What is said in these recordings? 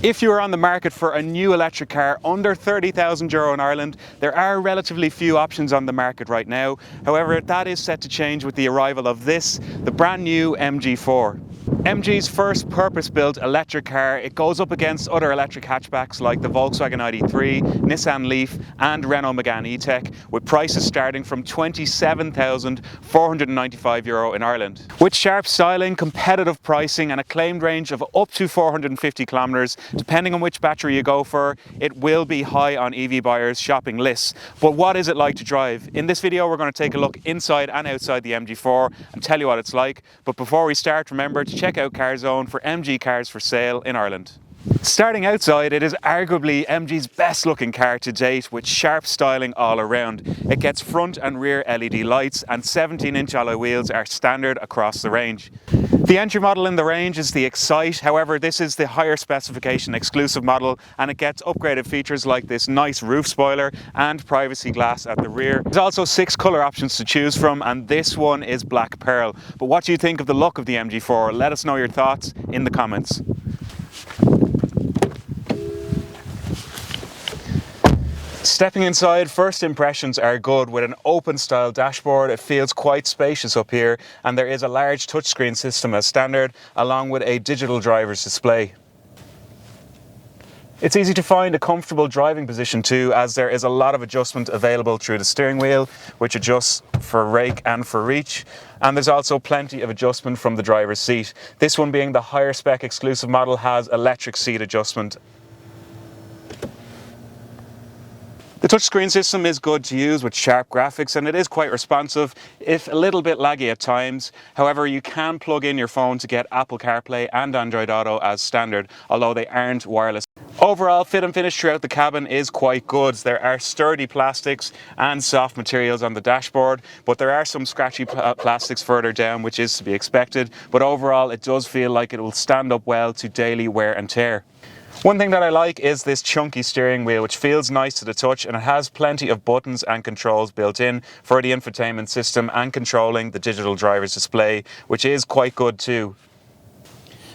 If you are on the market for a new electric car under €30,000 in Ireland, there are relatively few options on the market right now. However, that is set to change with the arrival of this, the brand new MG4. MG's first purpose-built electric car, it goes up against other electric hatchbacks like the Volkswagen ID3, Nissan Leaf and Renault Megane E-Tech, with prices starting from €27,495 in Ireland. With sharp styling, competitive pricing and a claimed range of up to 450 kilometres, depending on which battery you go for, it will be high on EV buyers' shopping lists. But what is it like to drive? In this video we're going to take a look inside and outside the MG4 and tell you what it's like. But before we start, remember to check out Carzone for MG cars for sale in Ireland. Starting outside, it is arguably MG's best looking car to date, with sharp styling all around. It gets front and rear LED lights and 17-inch alloy wheels are standard across the range. The entry model in the range is the Excite, however this is the higher specification exclusive model and it gets upgraded features like this nice roof spoiler and privacy glass at the rear. There's also 6 colour options to choose from and this one is Black Pearl. But what do you think of the look of the MG4? Let us know your thoughts in the comments. Stepping inside, first impressions are good. With an open style dashboard, it feels quite spacious up here and there is a large touchscreen system as standard along with a digital driver's display. It's easy to find a comfortable driving position too, as there is a lot of adjustment available through the steering wheel, which adjusts for rake and for reach. And there's also plenty of adjustment from the driver's seat. This one, being the higher spec exclusive model, has electric seat adjustment. The touchscreen system is good to use with sharp graphics and it is quite responsive, if a little bit laggy at times. However, you can plug in your phone to get Apple CarPlay and Android Auto as standard, although they aren't wireless. Overall, fit and finish throughout the cabin is quite good. There are sturdy plastics and soft materials on the dashboard, but there are some scratchy plastics further down, which is to be expected. But overall, it does feel like it will stand up well to daily wear and tear. One thing that I like is this chunky steering wheel, which feels nice to the touch and it has plenty of buttons and controls built in for the infotainment system and controlling the digital driver's display, which is quite good too.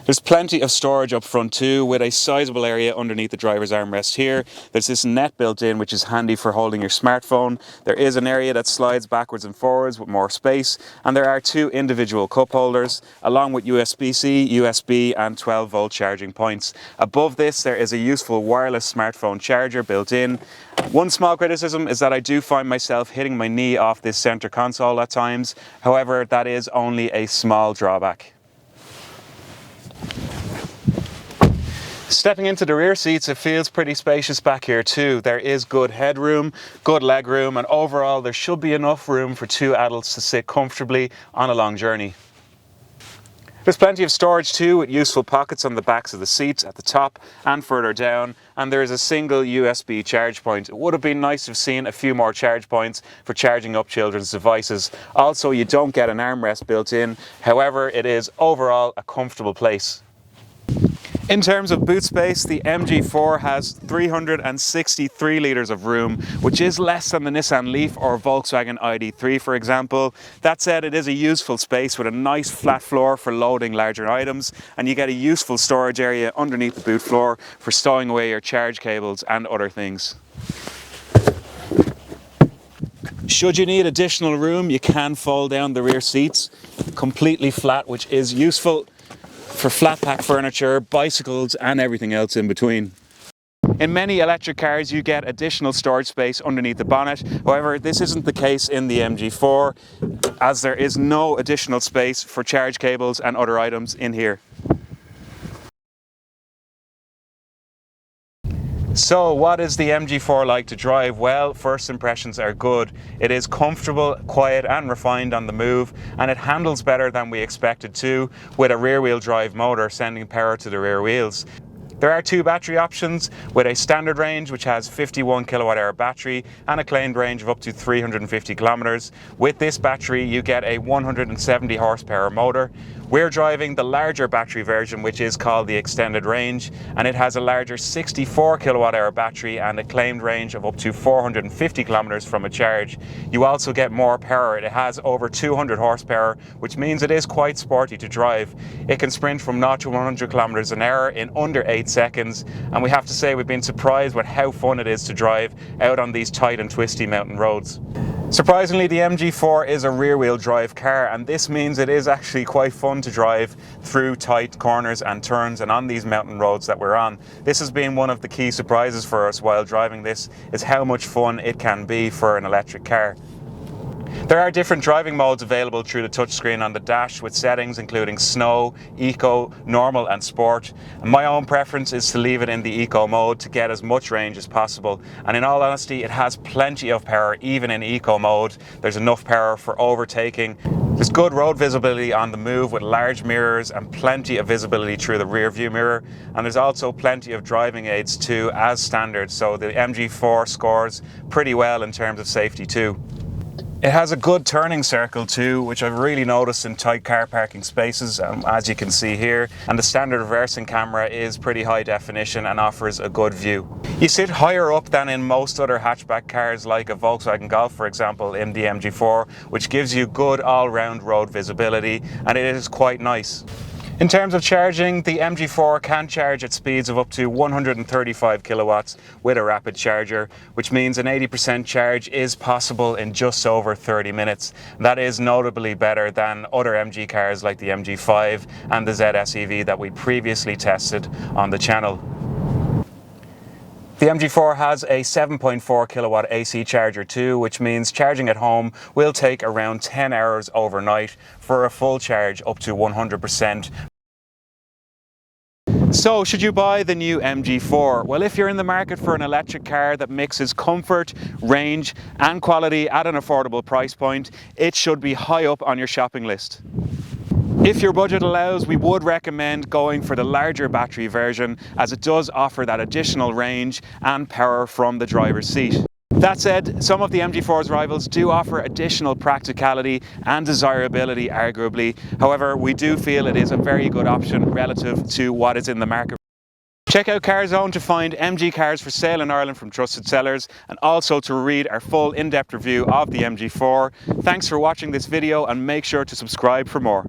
There's plenty of storage up front too, with a sizable area underneath the driver's armrest here. There's this net built in which is handy for holding your smartphone. There is an area that slides backwards and forwards with more space, and there are 2 individual cup holders along with USB-C, USB and 12-volt charging points. Above this there is a useful wireless smartphone charger built in. One small criticism is that I do find myself hitting my knee off this centre console at times. However, that is only a small drawback. Stepping into the rear seats, it feels pretty spacious back here too. There is good headroom, good leg room, and overall there should be enough room for 2 adults to sit comfortably on a long journey. There's plenty of storage too, with useful pockets on the backs of the seats at the top and further down, and there is a single USB charge point. It would have been nice to have seen a few more charge points for charging up children's devices. Also, you don't get an armrest built in, however it is overall a comfortable place. In terms of boot space, the MG4 has 363 litres of room, which is less than the Nissan Leaf or Volkswagen ID3 for example. That said, it is a useful space with a nice flat floor for loading larger items, and you get a useful storage area underneath the boot floor for stowing away your charge cables and other things. Should you need additional room, you can fold down the rear seats completely flat, which is useful for flat pack furniture, bicycles and everything else in between. In many electric cars you get additional storage space underneath the bonnet. However, this isn't the case in the MG4, as there is no additional space for charge cables and other items in here. So what is the MG4 like to drive? Well, first impressions are good. It is comfortable, quiet and refined on the move, and it handles better than we expected to, with a rear-wheel drive motor sending power to the rear wheels. There are 2 battery options, with a standard range which has 51 kWh battery and a claimed range of up to 350 kilometers. With this battery you get a 170 horsepower motor. We're driving the larger battery version, which is called the extended range, and it has a larger 64 kilowatt hour battery and a claimed range of up to 450 kilometers from a charge. You also get more power. It has over 200 horsepower, which means it is quite sporty to drive. It can sprint from 0 to 100 kilometers an hour in under 8 seconds, and we have to say we've been surprised with how fun it is to drive out on these tight and twisty mountain roads. Surprisingly, the MG4 is a rear-wheel drive car, and this means it is actually quite fun to drive through tight corners and turns and on these mountain roads that we're on. This has been one of the key surprises for us while driving this, is how much fun it can be for an electric car. There are different driving modes available through the touchscreen on the dash, with settings including snow, eco, normal and sport. And my own preference is to leave it in the eco mode to get as much range as possible. And in all honesty, it has plenty of power even in eco mode. There's enough power for overtaking. There's good road visibility on the move with large mirrors and plenty of visibility through the rear view mirror. And there's also plenty of driving aids too, as standard. So the MG4 scores pretty well in terms of safety too. It has a good turning circle too, which I've really noticed in tight car parking spaces, as you can see here. And the standard reversing camera is pretty high definition and offers a good view. You sit higher up than in most other hatchback cars, like a Volkswagen Golf, for example, in the MG4, which gives you good all-round road visibility, and it is quite nice. In terms of charging, the MG4 can charge at speeds of up to 135 kilowatts with a rapid charger, which means an 80% charge is possible in just over 30 minutes. That is notably better than other MG cars like the MG5 and the ZS EV that we previously tested on the channel. The MG4 has a 7.4 kilowatt AC charger too, which means charging at home will take around 10 hours overnight for a full charge up to 100%. So, should you buy the new MG4? Well, if you're in the market for an electric car that mixes comfort, range and quality at an affordable price point, it should be high up on your shopping list. If your budget allows, we would recommend going for the larger battery version, as it does offer that additional range and power from the driver's seat. That said, some of the MG4's rivals do offer additional practicality and desirability, arguably. However, we do feel it is a very good option relative to what is in the market. Check out Carzone to find MG cars for sale in Ireland from trusted sellers, and also to read our full in-depth review of the MG4. Thanks for watching this video, and make sure to subscribe for more.